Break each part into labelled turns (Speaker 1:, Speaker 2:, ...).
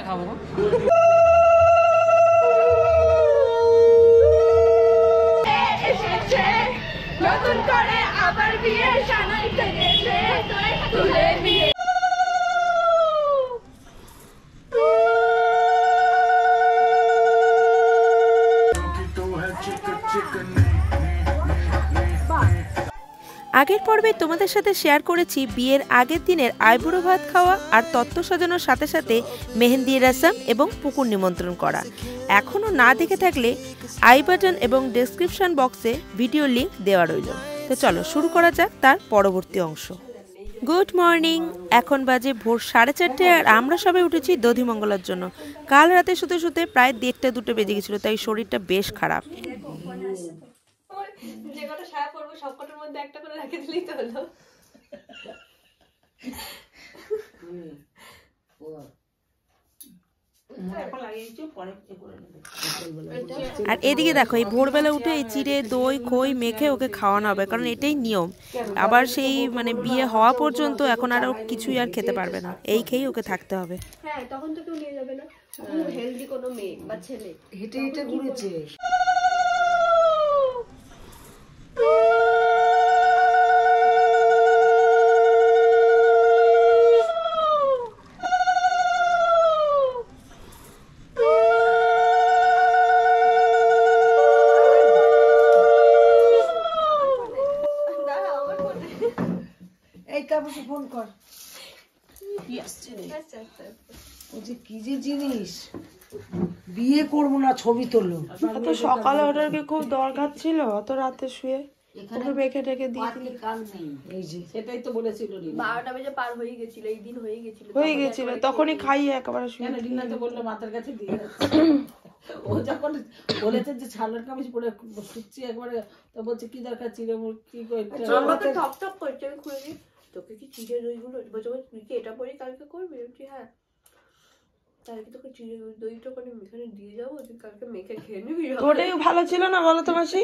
Speaker 1: খাবো।
Speaker 2: নতুন করে আবার বিয়ে সানাইতে গেছে তুলে বিয়ে।
Speaker 3: আগের পর্বে তোমাদের সাথে শেয়ার করেছি বিয়ের আগের দিনের আইবুড়ো ভাত খাওয়া আর তত্ত্ব সাজানোর সাথে সাথে মেহেন্দি রসম এবং পুকুর নিমন্ত্রণ করা। এখনও না দেখে থাকলে আই বাটন এবং ডেসক্রিপশন বক্সে ভিডিও লিংক দেওয়া রইল। তো চলো শুরু করা যাক তার পরবর্তী অংশ। গুড মর্নিং, এখন বাজে ভোর 4:30 আর আমরা সবাই উঠেছি দধিমঙ্গলার জন্য। কাল রাতে শুতে শুতে প্রায় 1:30-2 বেজে গেছিলো, তাই শরীরটা বেশ খারাপ।
Speaker 2: যে কটা সায়া পড়বো সব কটার মধ্যে একটা করে রেখে দিলেই তো হলো।
Speaker 3: আর এদিকে দেখো এই ভোরবেলা উঠে এই চিড়ে দই খই মেখে ওকে খাওয়ানো হবে, কারণ এটাই নিয়ম। আবার সেই মানে বিয়ে হওয়া পর্যন্ত এখন আর কিছুই আর খেতে পারবে না, এই খেয়েই ওকে থাকতে হবে।
Speaker 2: হ্যাঁ, তখন তো কেউ নিয়ে যাবে না, হেলদি কোনো মেয়ে বা ছেলে
Speaker 4: হেঁটে হেঁটে ঘুরেছে। ফোন কর, কি যে জিনিস, বিয়ে করবো না ছবি তোলো।
Speaker 3: এত সকালে ওটার কি খুব দরকার ছিল অত রাতে শুয়ে ওকে বেঁকে টেকে দিয়ে দিলে?
Speaker 4: এই যে সেটাই তো বলেছিল
Speaker 2: 12টা বেজে পার হয়ে গেছিল, এই দিন হয়ে গেছিল
Speaker 3: তখনই খাইয়ে একেবারে শুয়ে।
Speaker 4: রিনা তো বললো মাথার কাছে দিয়ে ও যখন বলেছে যে ছালার কামিজ পরে শুচ্ছি একবারে, তো বলছে কি দরকার চিড়ে কি করতে
Speaker 2: আমাকে ঠক ঠক করছে। আমি খুলে দিই, তোকে কি চিড়ে দইগুলো বলছে তুই কি এটা পরে কালকে করবি? বলছি হ্যাঁ। তাহলে কি তোকে চিড়ে দইটা করে এখানে দিয়ে যাবো, তুই কালকে মেখে খেয়ে নিবি।
Speaker 3: ওটাই ভালো ছিল না বলো তো মাসি?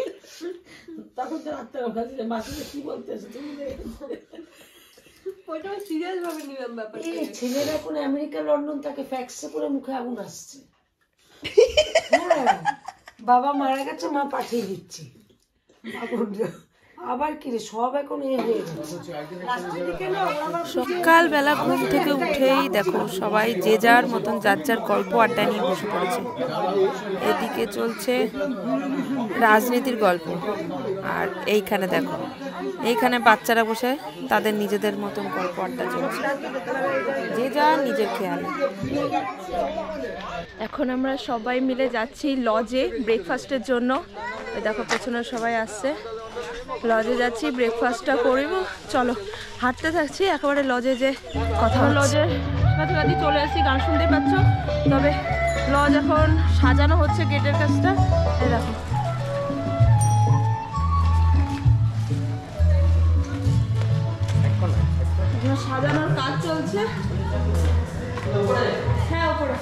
Speaker 4: তখন তো রাত্রে মাসি কি বলতেছে তুমি
Speaker 2: ওইটা সিরিয়াস ভাবে নিলাম ব্যাপারটা।
Speaker 4: ছেলেরা এখন আমেরিকা লন্ডন তাকে ফ্যাক্সে করে মুখে আগুন আসছে। হ্যাঁ, বাবা মারা গেছে, মা পাঠিয়ে দিচ্ছে আবার কি রে, সব এখন হয়ে যাচ্ছে।
Speaker 3: সকালবেলা ঘুম থেকে উঠেই দেখো সবাই যে যার মতন যার যার গল্প আড্ডা নিয়ে বসে পড়েছে। এদিকে চলছে রাজনীতির গল্প, আর এইখানে দেখো এইখানে বাচ্চারা বসে তাদের নিজেদের মতন গল্প আড্ডা চলছে, যে যার নিজের খেয়ালে। এখন আমরা সবাই মিলে যাচ্ছি লজে ব্রেকফাস্টের জন্য। দেখো পেছনে সবাই আসছে, লজে যাচ্ছি, ব্রেকফাস্টটা করব। চলো হাঁটতে থাকছি একেবারে লজে, যে কথা লজে কাছাকাছি চলে আসছি, গান শুনতে পাচ্ছ। তবে লজ এখন সাজানো হচ্ছে, গেটের কাছটা এই দেখো। সাজানোর কাজ চলছে। হ্যাঁ ওপরে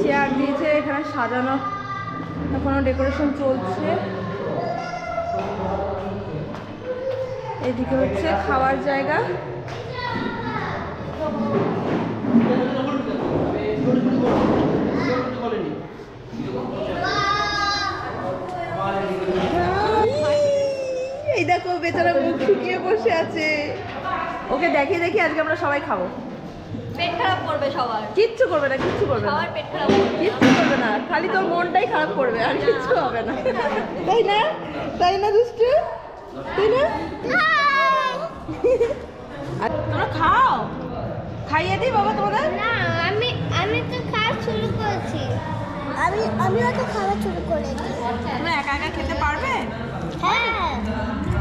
Speaker 3: চেয়ার দিয়েছে, এখানে সাজানো এখনো ডেকোরেশন চলছে। এদিকে হচ্ছে খাওয়ার জায়গা। এই দেখো বেচারা মুখ শুকিয়ে বসে আছে, ওকে দেখিয়ে দেখি আজকে আমরা সবাই খাবো।
Speaker 2: পেট খারাপ করবে সবার,
Speaker 3: কিচ্ছু করবে না, কিচ্ছু করবে না,
Speaker 2: সবার পেট খারাপ করবে,
Speaker 3: কিচ্ছু করবে না, খালি তোর মনটাই খারাপ করবে আর কিচ্ছু হবে না। তাই না, তাই না দুষ্টু, তাই না? আর তোমরা খাও, খাইয়ে দিই বাবা তোমাদের।
Speaker 5: না, আমি তো খাওয়া শুরু করেছি, আমিও তো খাওয়া শুরু করেছি।
Speaker 3: তোমরা একা একা খেতে পারবে?
Speaker 5: হ্যাঁ।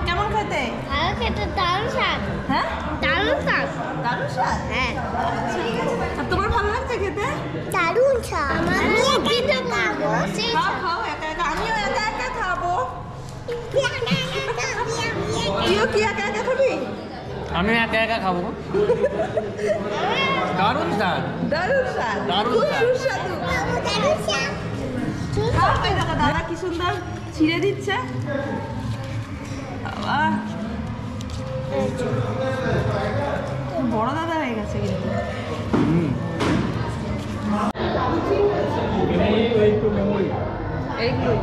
Speaker 3: কেমন খেতে?
Speaker 5: ভালো খেতে, দারুণ স্বাদ।
Speaker 3: হ্যাঁ
Speaker 5: দারুণ স্বাদ।
Speaker 3: দারুণ স্বাদ।
Speaker 5: হ্যাঁ,
Speaker 3: ঠিক আছে। আর তোমার ভালো লাগছে খেতে?
Speaker 5: দারুণ স্বাদ। আমি একা একা খাবো।
Speaker 3: খাও খাও একা একা, আমিও একা একা খাবো। তুইও কি একা একা খাবি?
Speaker 1: আমি একা একা খাবো। দারুণ স্বাদ,
Speaker 3: দারুণ স্বাদ,
Speaker 1: দারুণ
Speaker 3: খুব
Speaker 1: স্বাদ।
Speaker 3: সুস্বাদু।
Speaker 5: দারুণ স্বাদ।
Speaker 3: দাদা কি সুন্দর ছিঁড়ে দিচ্ছে বাবা, বড় দাদা হয়ে গেছে কিন্তু। এইগুলোই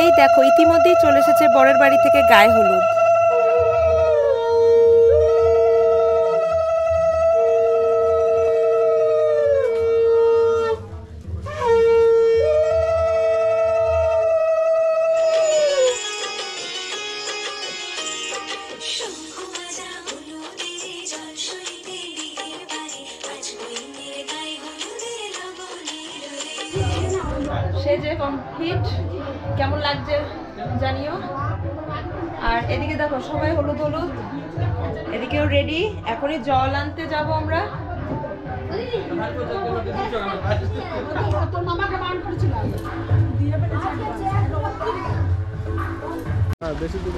Speaker 3: এই দেখো ইতিমধ্যেই চলে এসেছে বরের বাড়ি থেকে গায়ে হলুদ। সে যে কমপ্লিট, কেমন লাগছে জানিও। আর এদিকে দেখো সবাই হলুদ হলুদ, এদিকেও রেডি, এখনই জল আনতে যাব আমরা।
Speaker 1: বেশি দূর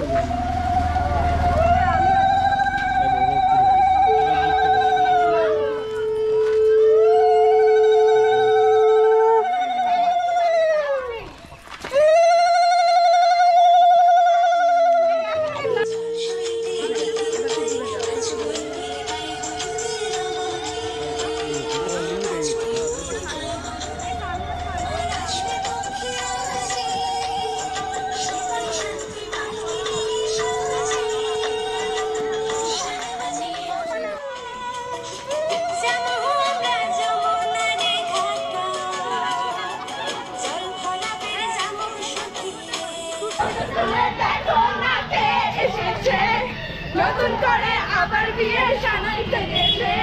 Speaker 3: নতুন করে আবার বিয়ে সানাইতে গেছে,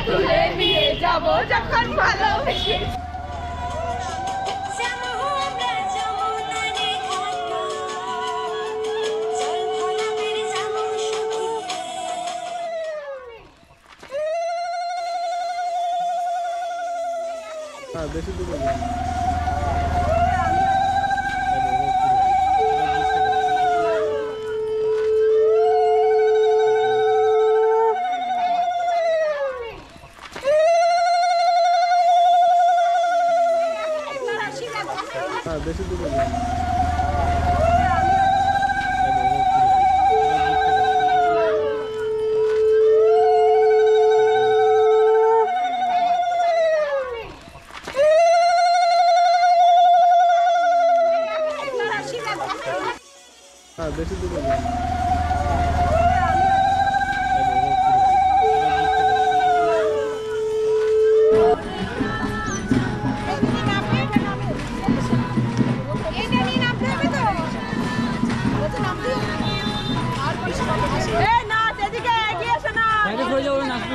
Speaker 3: তুলে নিয়ে যাব যখন ভালোবেসে।
Speaker 1: বেশি দূর বেশি দূর বেশি দূর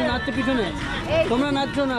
Speaker 1: নাচতে পিছনে তোমরা নাচছো না।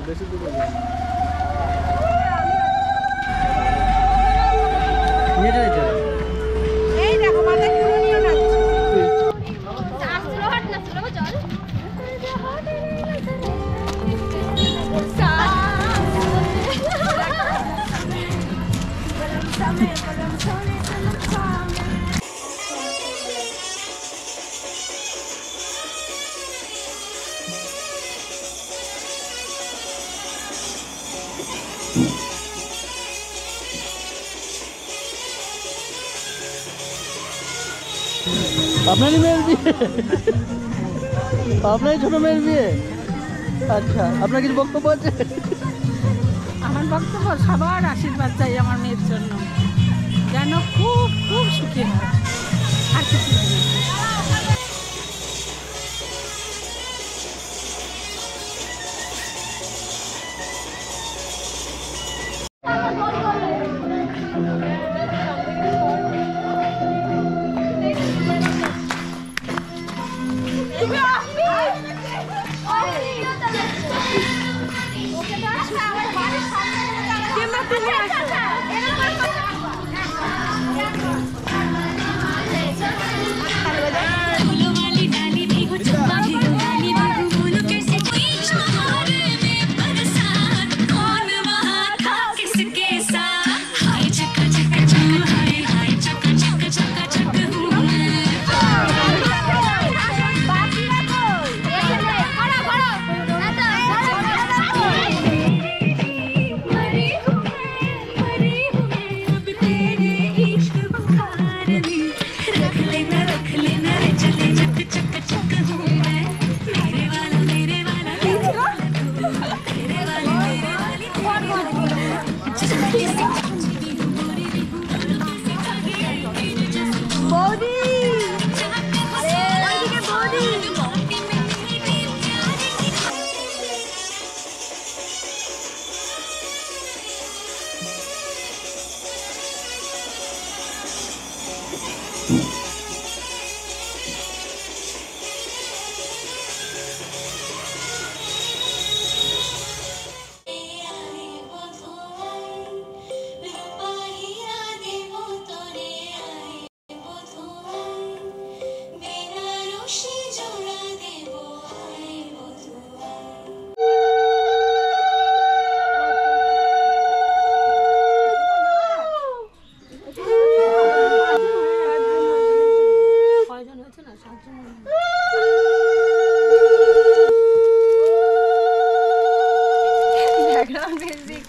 Speaker 1: বেশি দূর নেটে নেটে
Speaker 3: এই দেখো মাথায় চুড়ো নিয়ে নাচছে।
Speaker 1: আপনারই মেয়ের বিয়ে? আপনারই ছোট মেয়ের বিয়ে? আচ্ছা, আপনার কিছু বক্তব্য আছে?
Speaker 4: আমার বক্তব্য সবার আশীর্বাদ চাই আমার মেয়ের জন্য, যেন খুব খুব সুখী হয়, আর কিছু না।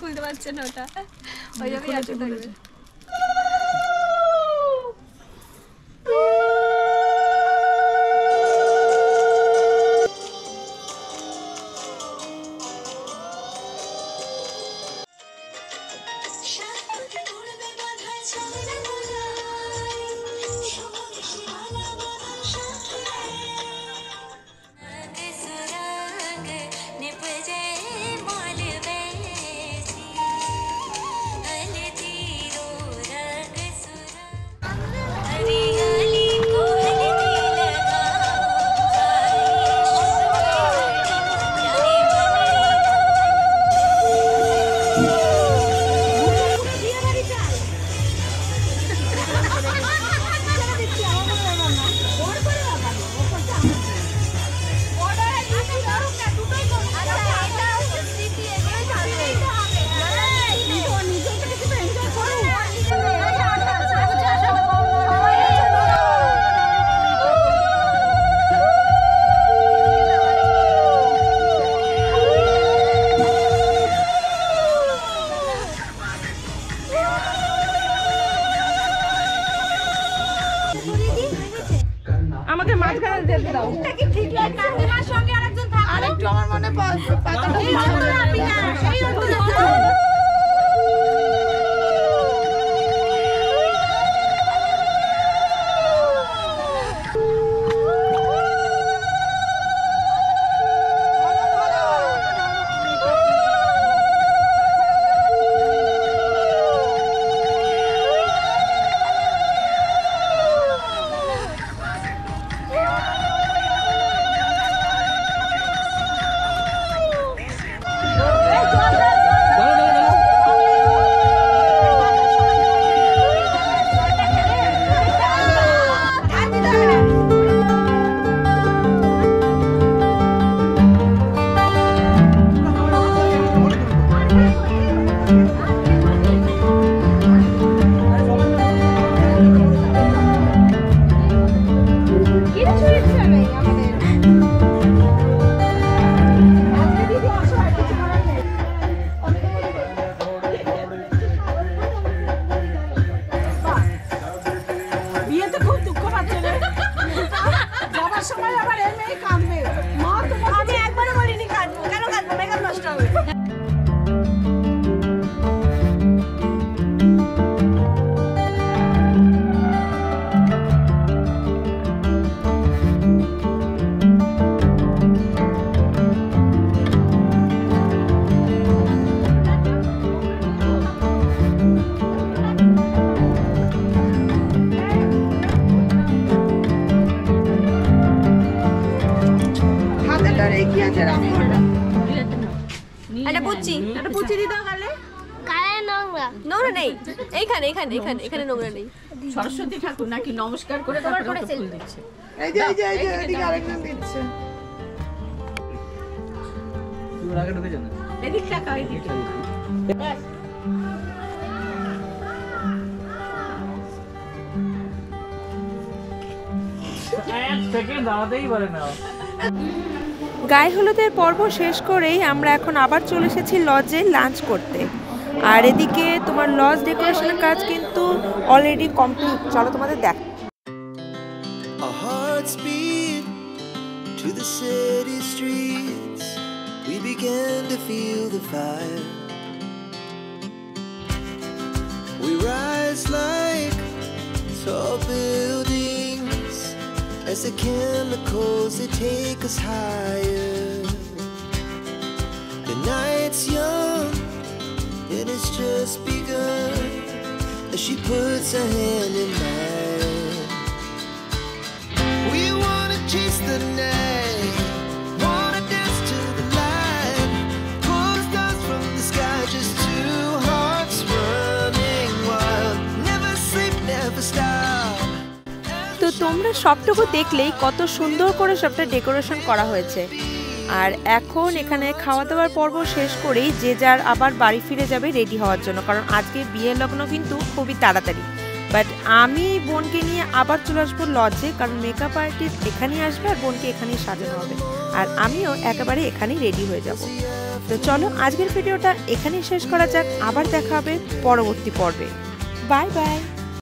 Speaker 2: খুলতে পারছে না ওটা, ওই জন্যই আছে থাকবে।
Speaker 3: আমাকে মাঝখানে যেতে দাও। আরেকটু আমার মনে
Speaker 2: একটা পুচি দি দাও গালে।
Speaker 5: কারে নোংরা
Speaker 2: নোংরা নেই, এইখানে এখানে এখানে এখানে নোংরা নেই।
Speaker 4: সরস্বতী ঠাকুর নাকি নমস্কার করে তারপরে ফুল দিচ্ছে।
Speaker 1: এই যে এদিকে আরেকজন দিচ্ছে। তুই আগে ঢুকে যা না।
Speaker 2: এদিক টাকা এদিক।
Speaker 3: গায়ে হলুদের পর্ব শেষ করেই আমরা এখন আবার চলে এসেছি লজে লাঞ্চ করতে। আর এদিকে তোমার লজ ডেকোরেশনের কাজ কিন্তু অলরেডি কমপ্লিট। চলো তোমাদের দেখ।
Speaker 6: Our hearts beat to the city streets. We began to feel the fire. We rise like tall buildings as the chemicals they take us higher. The night's young and it's just begun as she puts her hand in mine. We wanna chase the night, wanna dance to the light, pull the stars from the sky, just two hearts running wild, never sleep, never stop.
Speaker 3: তো তোমরা সবটুকু দেখলেই কত সুন্দর করে সবটা decoration করা হয়েছে। আর এখন এখানে খাওয়া দাওয়ার পর্ব শেষ করেই যে যার আবার বাড়ি ফিরে যাবে রেডি হওয়ার জন্য, কারণ আজকে বিয়ের লগ্ন কিন্তু খুবই তাড়াতাড়ি। বাট আমি বোনকে নিয়ে আবার চলে আসবো লজে, কারণ মেকআপ আর্টিস্ট এখানেই আসবে আর বোনকে এখানেই সাজানো হবে, আর আমিও একেবারে এখানেই রেডি হয়ে যাব। তো চলো আজকের ভিডিওটা এখানেই শেষ করা যাক, আবার দেখা হবে পরবর্তী পর্বে। Bye bye.